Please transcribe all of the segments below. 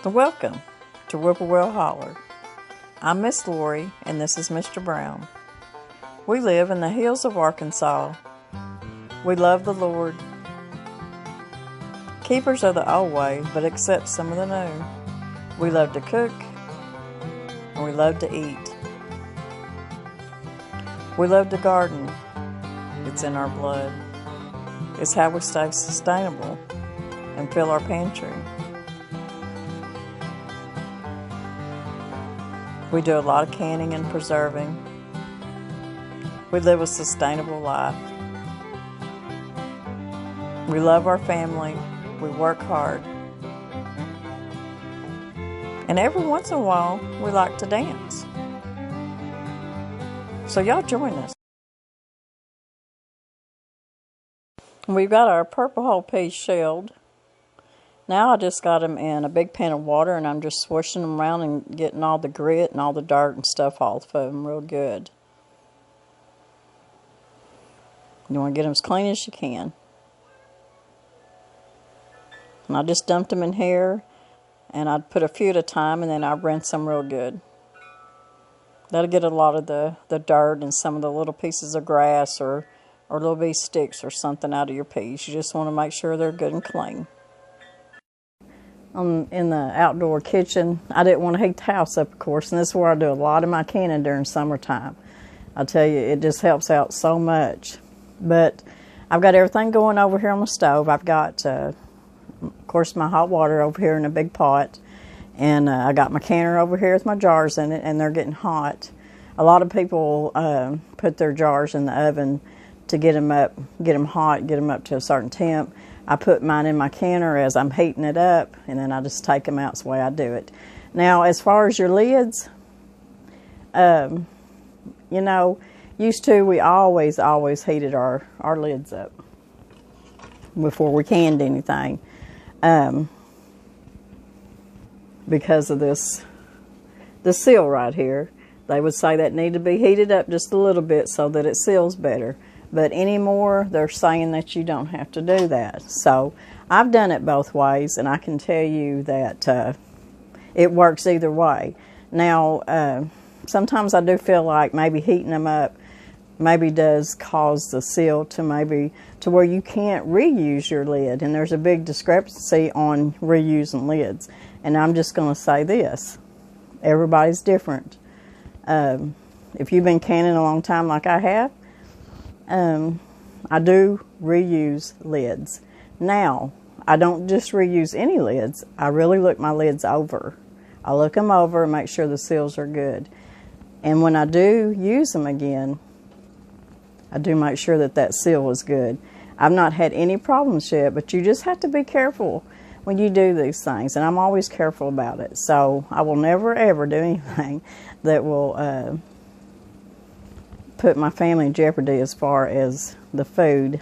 Welcome to Whippoorwill Holler. I'm Miss Lori, and this is Mr. Brown. We live in the hills of Arkansas. We love the Lord. Keepers of the old way, but accept some of the new. We love to cook, and we love to eat. We love to garden. It's in our blood. It's how we stay sustainable and fill our pantry. We do a lot of canning and preserving. We live a sustainable life. We love our family. We work hard. And every once in a while, we like to dance. So y'all join us. We've got our purple whole peas shelled. Now I just got them in a big pan of water, and I'm just swishing them around and getting all the grit and all the dirt and stuff off of them real good. You want to get them as clean as you can. And I just dumped them in here, and I'd put a few at a time, and then I'd rinse them real good. That'll get a lot of the dirt and some of the little pieces of grass or little bee sticks or something out of your peas. You just want to make sure they're good and clean. In the outdoor kitchen, I didn't want to heat the house up, of course, and this is where I do a lot of my canning during summertime. I tell you, it just helps out so much. But I've got everything going over here on the stove. I've got, of course, my hot water over here in a big pot, and I got my canner over here with my jars in it, and they're getting hot. A lot of people put their jars in the oven to get them hot, get them up to a certain temp. I put mine in my canner as I'm heating it up, and then I just take them out. It's the way I do it. Now, as far as your lids, you know, used to, we always heated our lids up before we canned anything, because of this seal right here. They would say that needed to be heated up just a little bit so that it seals better. But anymore, they're saying that you don't have to do that. So I've done it both ways, and I can tell you that it works either way. Now, sometimes I do feel like maybe heating them up maybe does cause the seal to where you can't reuse your lid, and there's a big discrepancy on reusing lids. And I'm just going to say this: everybody's different. If you've been canning a long time like I have, I do reuse lids. Now, I don't just reuse any lids. I really look my lids over. I look them over and make sure the seals are good. And when I do use them again, I do make sure that seal is good. I've not had any problems yet, but you just have to be careful when you do these things. And I'm always careful about it. So I will never, ever do anything that will put my family in jeopardy as far as the food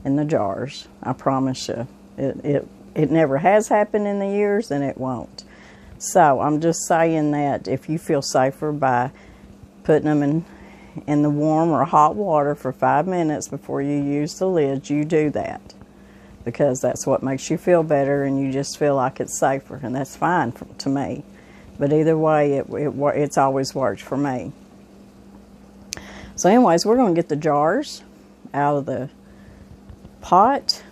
in the jars. I promise you. It never has happened in the years, and it won't. So I'm just saying that if you feel safer by putting them in the warm or hot water for 5 minutes before you use the lids, you do that. Because that's what makes you feel better, and you just feel like it's safer, and that's fine to me. But either way, it's always worked for me. So anyways, we're going to get the jars out of the pot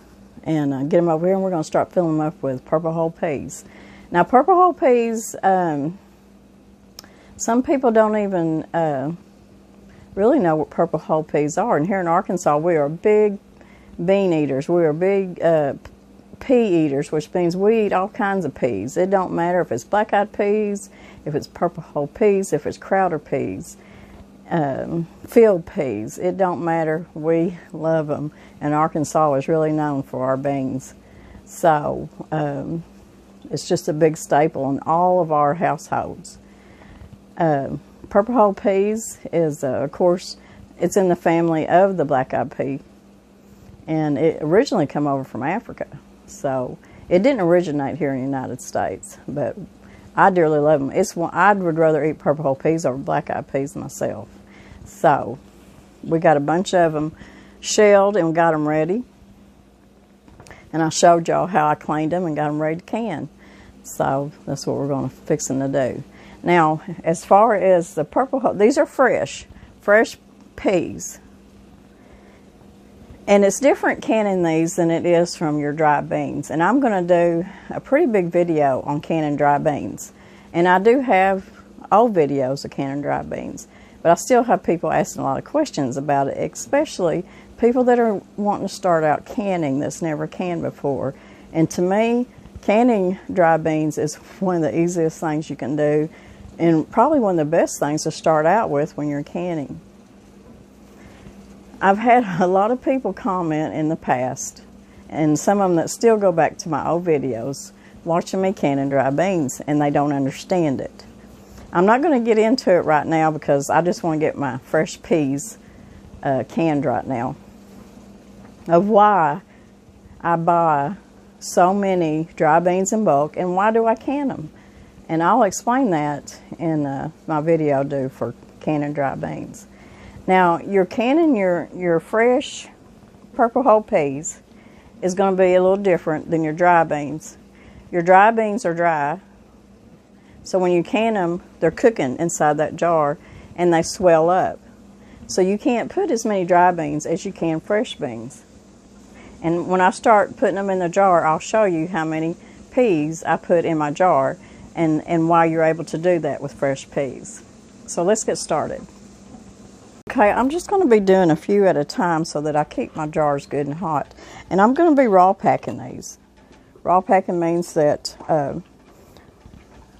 and get them over here, and we're going to start filling them up with purple whole peas. Now, purple whole peas, some people don't even really know what purple whole peas are. And here in Arkansas, we are big bean eaters. We are big pea eaters, which means we eat all kinds of peas. It don't matter if it's black-eyed peas, if it's purple whole peas, if it's crowder peas. Field peas, it don't matter, we love them, and Arkansas is really known for our beans. So it's just a big staple in all of our households. Purple whole peas is of course, it's in the family of the black-eyed pea, and it originally came over from Africa, so it didn't originate here in the United States, but I dearly love them. I would rather eat purple whole peas over black-eyed peas myself. So we got a bunch of them shelled and got them ready. And I showed y'all how I cleaned them and got them ready to can. So that's what we're going to fixing to do. Now, as far as the purple, these are fresh peas. And it's different canning these than it is from your dry beans. And I'm going to do a pretty big video on canning dry beans. And I do have old videos of canning dry beans. But I still have people asking a lot of questions about it, especially people that are wanting to start out canning that's never canned before. And to me, canning dry beans is one of the easiest things you can do, and probably one of the best things to start out with when you're canning. I've had a lot of people comment in the past, and some of them that still go back to my old videos, watching me canning dry beans, and they don't understand it. I'm not going to get into it right now because I just want to get my fresh peas canned right now, of why I buy so many dry beans in bulk and why do I can them. And I'll explain that in my video due for canning dry beans. Now, you're canning your fresh purple whole peas is going to be a little different than your dry beans. Your dry beans are dry, so when you can them, they're cooking inside that jar and they swell up. So you can't put as many dry beans as you can fresh beans. And when I start putting them in the jar, I'll show you how many peas I put in my jar and why you're able to do that with fresh peas. So let's get started. Okay, I'm just going to be doing a few at a time so that I keep my jars good and hot. And I'm going to be raw packing these. Raw packing means that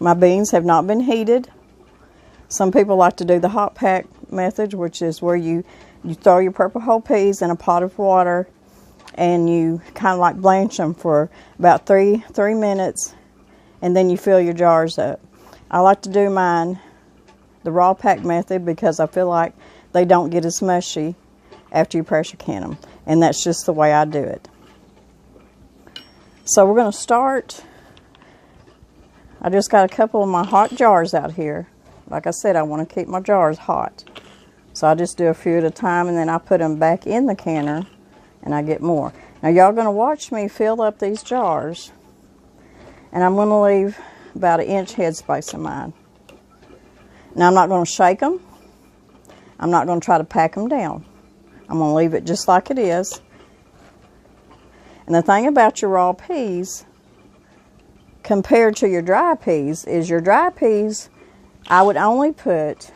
my beans have not been heated. Some people like to do the hot pack method, which is where you throw your purple whole peas in a pot of water and you kind of like blanch them for about three minutes, and then you fill your jars up. I like to do mine the raw pack method because I feel like they don't get as mushy after you pressure can them, and that's just the way I do it. So we're going to start. I just got a couple of my hot jars out here. Like I said, I want to keep my jars hot, so I just do a few at a time, and then I put them back in the canner and I get more. Now y'all going to watch me fill up these jars, and I'm going to leave about an inch headspace in mine. Now I'm not going to shake them. I'm not going to try to pack them down. I'm going to leave it just like it is. And the thing about your raw peas compared to your dry peas is your dry peas, I would only put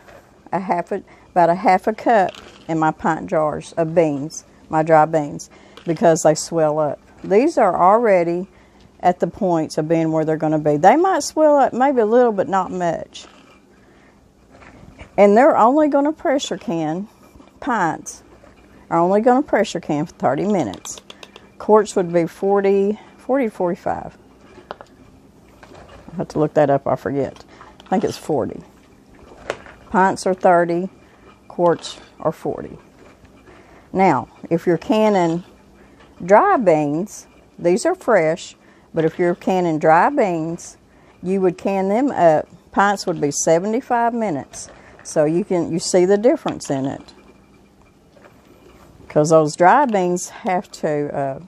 about a half a cup in my pint jars of beans, my dry beans, because they swell up. These are already at the points of being where they're going to be. They might swell up maybe a little, but not much. And they're only going to pressure can, pints are only going to pressure can for 30 minutes. Quarts would be 40 to 45. I have to look that up, I forget. I think it's 40. Pints are 30, quarts are 40. Now, if you're canning dry beans, these are fresh, but if you're canning dry beans, you would can them up. Pints would be 75 minutes. So you see the difference in it. Because those dry beans have to,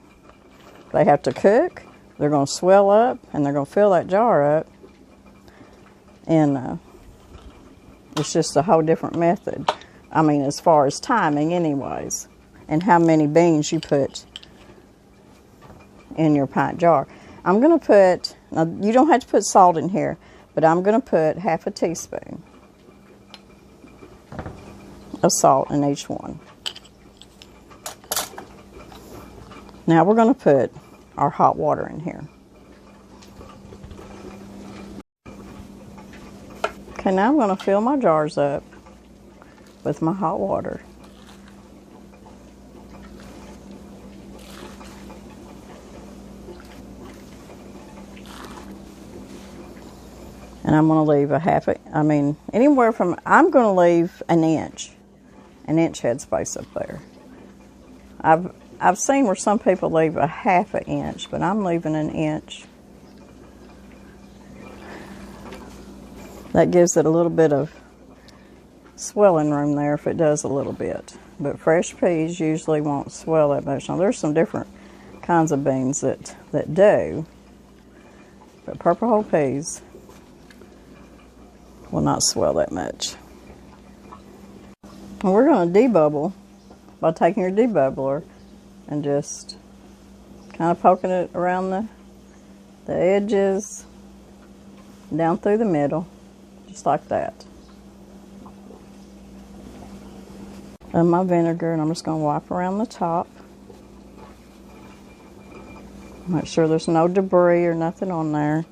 they have to cook, they're going to swell up, and they're going to fill that jar up. And it's just a whole different method. I mean, as far as timing anyways, and how many beans you put in your pint jar. I'm going to put, now you don't have to put salt in here, but I'm going to put half a teaspoon of salt in each one. Now we're going to put our hot water in here. Okay, now I'm going to fill my jars up with my hot water. And I'm going to leave anywhere from, I'm going to leave an inch headspace up there. I've seen where some people leave a half an inch, but I'm leaving an inch. That gives it a little bit of swelling room there if it does a little bit. But fresh peas usually won't swell that much. Now there's some different kinds of beans that do. But purple whole peas will not swell that much. And we're going to debubble by taking your debubbler and just kind of poking it around the edges, down through the middle, just like that. And my vinegar, and I'm just going to wipe around the top. Make sure there's no debris or nothing on there.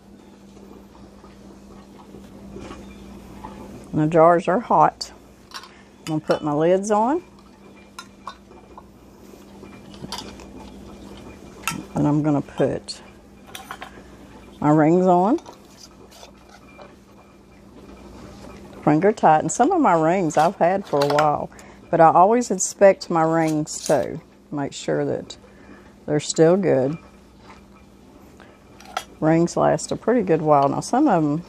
And the jars are hot. I'm going to put my lids on. And I'm going to put my rings on. Finger tight. And some of my rings I've had for a while. But I always inspect my rings too. Make sure that they're still good. Rings last a pretty good while. Now some of them,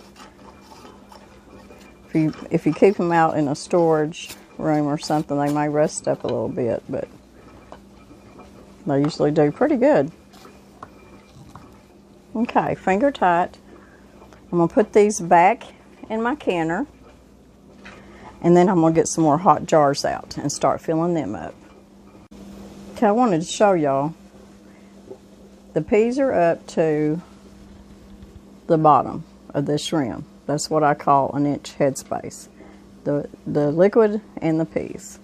if you keep them out in a storage room or something, they may rust up a little bit, but they usually do pretty good. Okay, finger tight. I'm going to put these back in my canner, and then I'm going to get some more hot jars out and start filling them up. Okay, I wanted to show y'all. The peas are up to the bottom of this rim. That's what I call an inch headspace. The liquid and the peas.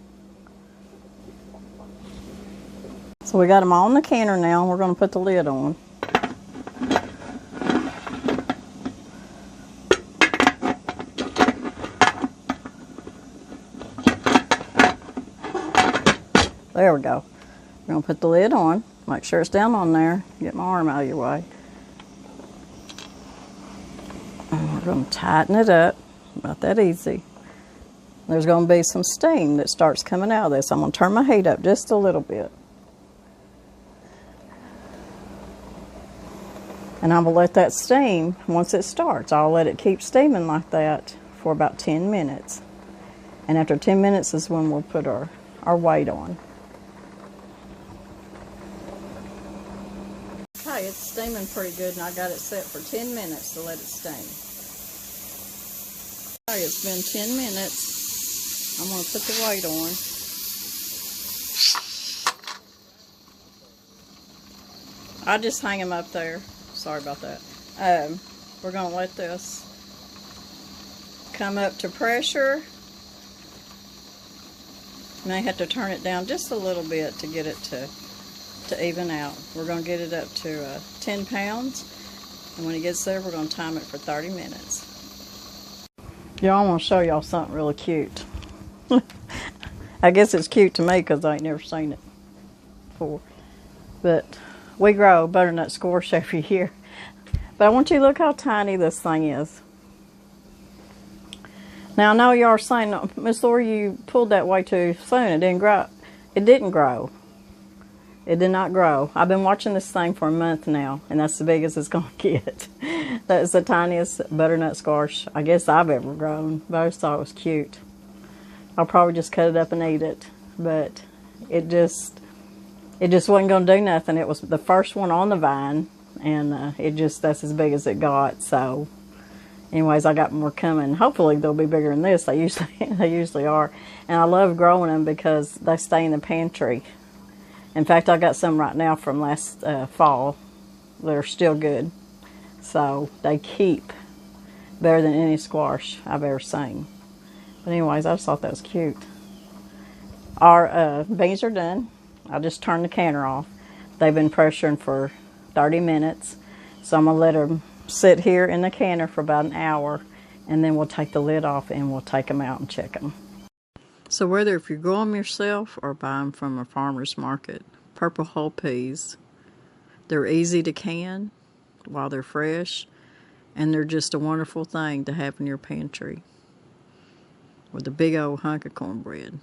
So we got them all in the canner now, and we're going to put the lid on. There we go. We're going to put the lid on. Make sure it's down on there. Get my arm out of your way. And we're going to tighten it up. About that easy. There's going to be some steam that starts coming out of this. I'm going to turn my heat up just a little bit. And I'm going to let that steam, once it starts, I'll let it keep steaming like that for about 10 minutes. And after 10 minutes is when we'll put our weight on. Okay, it's steaming pretty good, and I got it set for 10 minutes to let it steam. Okay, it's been 10 minutes. I'm going to put the weight on. I just hang them up there. Sorry about that. We're going to let this come up to pressure. You may have to turn it down just a little bit to get it to even out. We're going to get it up to 10 pounds. And when it gets there, we're going to time it for 30 minutes. Y'all, I want to show y'all something really cute. I guess it's cute to me because I ain't never seen it before. But we grow butternut squash every year. But I want you to look how tiny this thing is. Now I know you are saying, Miss Lori, you pulled that way too soon. It didn't grow. It didn't grow. It did not grow. I've been watching this thing for a month now, and that's the biggest it's going to get. That's the tiniest butternut squash I guess I've ever grown. But I just thought it was cute. I'll probably just cut it up and eat it. But it just wasn't going to do nothing. It was the first one on the vine, and that's as big as it got. So anyways, I got more coming. Hopefully they'll be bigger than this. They usually are. And I love growing them because they stay in the pantry. In fact, I got some right now from last fall that are still good. So they keep better than any squash I've ever seen. But anyways, I just thought that was cute. Our beans are done. I just turned the canner off. They've been pressuring for 30 minutes. So I'm going to let them sit here in the canner for about an hour. And then we'll take the lid off and we'll take them out and check them. So whether if you grow them yourself or buy them from a farmer's market, purple whole peas, they're easy to can while they're fresh, and they're just a wonderful thing to have in your pantry with a big old hunk of cornbread.